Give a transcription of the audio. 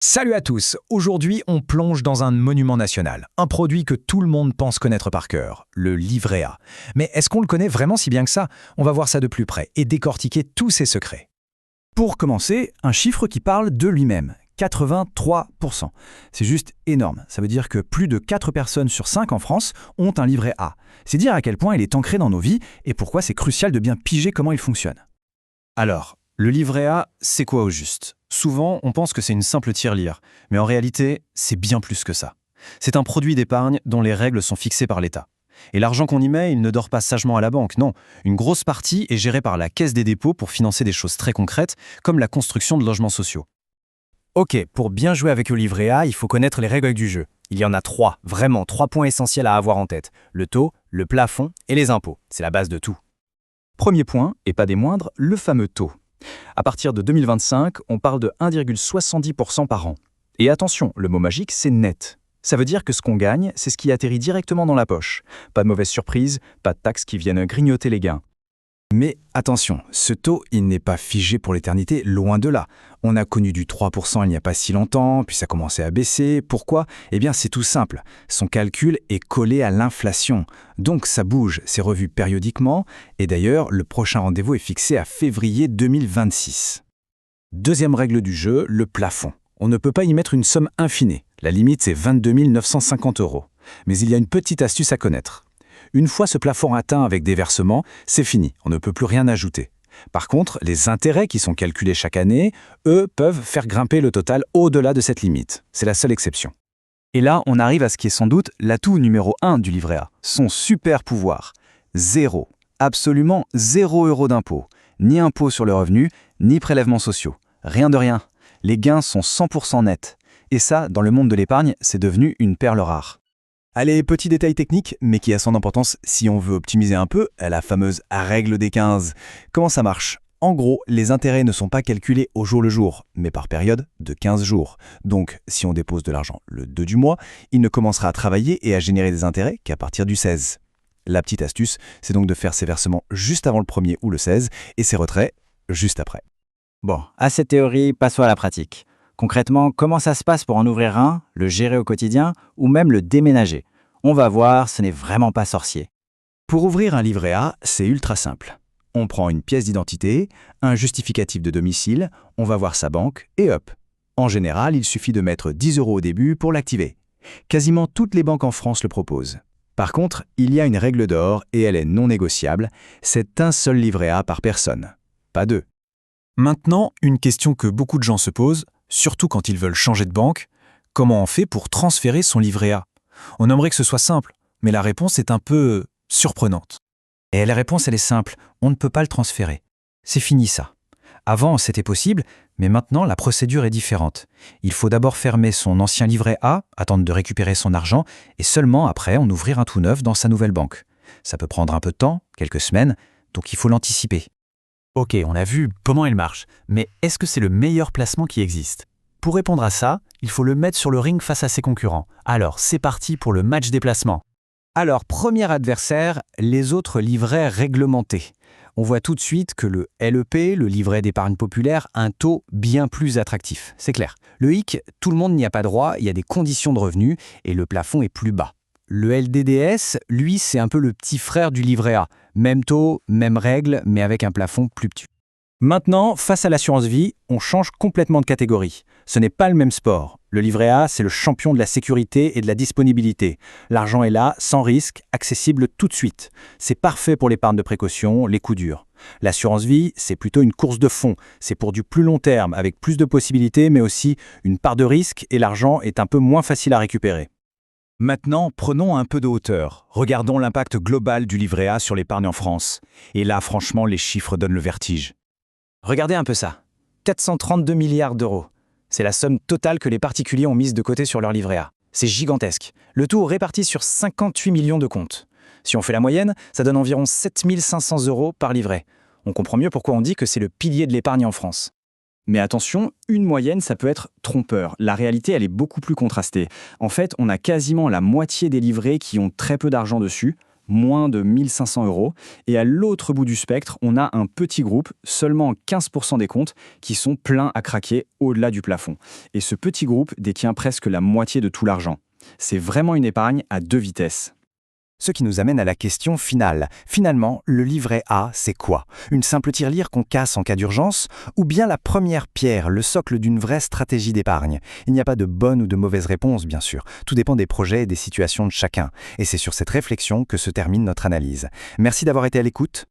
Salut à tous. Aujourd'hui, on plonge dans un monument national, un produit que tout le monde pense connaître par cœur, le livret A. Mais est-ce qu'on le connaît vraiment si bien que ça? On va voir ça de plus près et décortiquer tous ses secrets. Pour commencer, un chiffre qui parle de lui-même, 83%. C'est juste énorme. Ça veut dire que plus de 4 personnes sur 5 en France ont un livret A. C'est dire à quel point il est ancré dans nos vies et pourquoi c'est crucial de bien piger comment il fonctionne. Alors, le livret A, c'est quoi au juste? Souvent, on pense que c'est une simple tirelire, mais en réalité, c'est bien plus que ça. C'est un produit d'épargne dont les règles sont fixées par l'État. Et l'argent qu'on y met, il ne dort pas sagement à la banque, non. Une grosse partie est gérée par la Caisse des dépôts pour financer des choses très concrètes, comme la construction de logements sociaux. Ok, pour bien jouer avec le livret A, il faut connaître les règles du jeu. Il y en a 3, vraiment 3 points essentiels à avoir en tête. Le taux, le plafond et les impôts. C'est la base de tout. Premier point, et pas des moindres, le fameux taux. À partir de 2025, on parle de 1,70% par an. Et attention, le mot magique, c'est net. Ça veut dire que ce qu'on gagne, c'est ce qui atterrit directement dans la poche. Pas de mauvaise surprise, pas de taxes qui viennent grignoter les gains. Mais attention, ce taux, il n'est pas figé pour l'éternité, loin de là. On a connu du 3% il n'y a pas si longtemps, puis ça commençait à baisser. Pourquoi? Eh bien, c'est tout simple. Son calcul est collé à l'inflation. Donc ça bouge, c'est revu périodiquement. Et d'ailleurs, le prochain rendez-vous est fixé à février 2026. Deuxième règle du jeu, le plafond. On ne peut pas y mettre une somme infinie. La limite, c'est 22 950 €. Mais il y a une petite astuce à connaître. Une fois ce plafond atteint avec des versements, c'est fini, on ne peut plus rien ajouter. Par contre, les intérêts qui sont calculés chaque année, eux, peuvent faire grimper le total au-delà de cette limite. C'est la seule exception. Et là, on arrive à ce qui est sans doute l'atout numéro 1 du livret A, son super pouvoir. Zéro. Absolument 0 € d'impôt. Ni impôt sur le revenu, ni prélèvements sociaux. Rien de rien. Les gains sont 100% nets. Et ça, dans le monde de l'épargne, c'est devenu une perle rare. Allez, petit détail technique, mais qui a son importance si on veut optimiser un peu, la fameuse règle des 15. Comment ça marche? En gros, les intérêts ne sont pas calculés au jour le jour, mais par période de 15 jours. Donc, si on dépose de l'argent le 2 du mois, il ne commencera à travailler et à générer des intérêts qu'à partir du 16. La petite astuce, c'est donc de faire ses versements juste avant le 1er ou le 16 et ses retraits juste après. Bon, à cette théorie, passons à la pratique. Concrètement, comment ça se passe pour en ouvrir un, le gérer au quotidien ou même le déménager? On va voir, ce n'est vraiment pas sorcier. Pour ouvrir un livret A, c'est ultra simple. On prend une pièce d'identité, un justificatif de domicile, on va voir sa banque et hop. En général, il suffit de mettre 10 € au début pour l'activer. Quasiment toutes les banques en France le proposent. Par contre, il y a une règle d'or et elle est non négociable, c'est un seul livret A par personne, pas deux. Maintenant, une question que beaucoup de gens se posent, surtout quand ils veulent changer de banque, comment on fait pour transférer son livret A? On aimerait que ce soit simple, mais la réponse est un peu surprenante. Et la réponse, elle est simple, on ne peut pas le transférer. C'est fini ça. Avant, c'était possible, mais maintenant, la procédure est différente. Il faut d'abord fermer son ancien livret A, attendre de récupérer son argent, et seulement après, en ouvrir un tout neuf dans sa nouvelle banque. Ça peut prendre un peu de temps, quelques semaines, donc il faut l'anticiper. Ok, on a vu comment elle marche, mais est-ce que c'est le meilleur placement qui existe? Pour répondre à ça, il faut le mettre sur le ring face à ses concurrents. Alors, c'est parti pour le match des placements. Alors, premier adversaire, les autres livrets réglementés. On voit tout de suite que le LEP, le livret d'épargne populaire, a un taux bien plus attractif. C'est clair. Le HIC, tout le monde n'y a pas droit, il y a des conditions de revenus et le plafond est plus bas. Le LDDS, lui, c'est un peu le petit frère du livret A. Même taux, même règles, mais avec un plafond plus petit. Maintenant, face à l'assurance vie, on change complètement de catégorie. Ce n'est pas le même sport. Le livret A, c'est le champion de la sécurité et de la disponibilité. L'argent est là, sans risque, accessible tout de suite. C'est parfait pour l'épargne de précaution, les coups durs. L'assurance vie, c'est plutôt une course de fond. C'est pour du plus long terme, avec plus de possibilités, mais aussi une part de risque et l'argent est un peu moins facile à récupérer. Maintenant, prenons un peu de hauteur. Regardons l'impact global du livret A sur l'épargne en France. Et là, franchement, les chiffres donnent le vertige. Regardez un peu ça. 432 milliards d'euros. C'est la somme totale que les particuliers ont mise de côté sur leur livret A. C'est gigantesque. Le tout réparti sur 58 millions de comptes. Si on fait la moyenne, ça donne environ 7 500 € par livret. On comprend mieux pourquoi on dit que c'est le pilier de l'épargne en France. Mais attention, une moyenne, ça peut être trompeur. La réalité, elle est beaucoup plus contrastée. En fait, on a quasiment la moitié des livrets qui ont très peu d'argent dessus, moins de 1500 €. Et à l'autre bout du spectre, on a un petit groupe, seulement 15% des comptes, qui sont pleins à craquer au-delà du plafond. Et ce petit groupe détient presque la moitié de tout l'argent. C'est vraiment une épargne à 2 vitesses. Ce qui nous amène à la question finale. Finalement, le livret A, c'est quoi? Une simple tirelire qu'on casse en cas d'urgence? Ou bien la première pierre, le socle d'une vraie stratégie d'épargne? Il n'y a pas de bonne ou de mauvaise réponse, bien sûr. Tout dépend des projets et des situations de chacun. Et c'est sur cette réflexion que se termine notre analyse. Merci d'avoir été à l'écoute.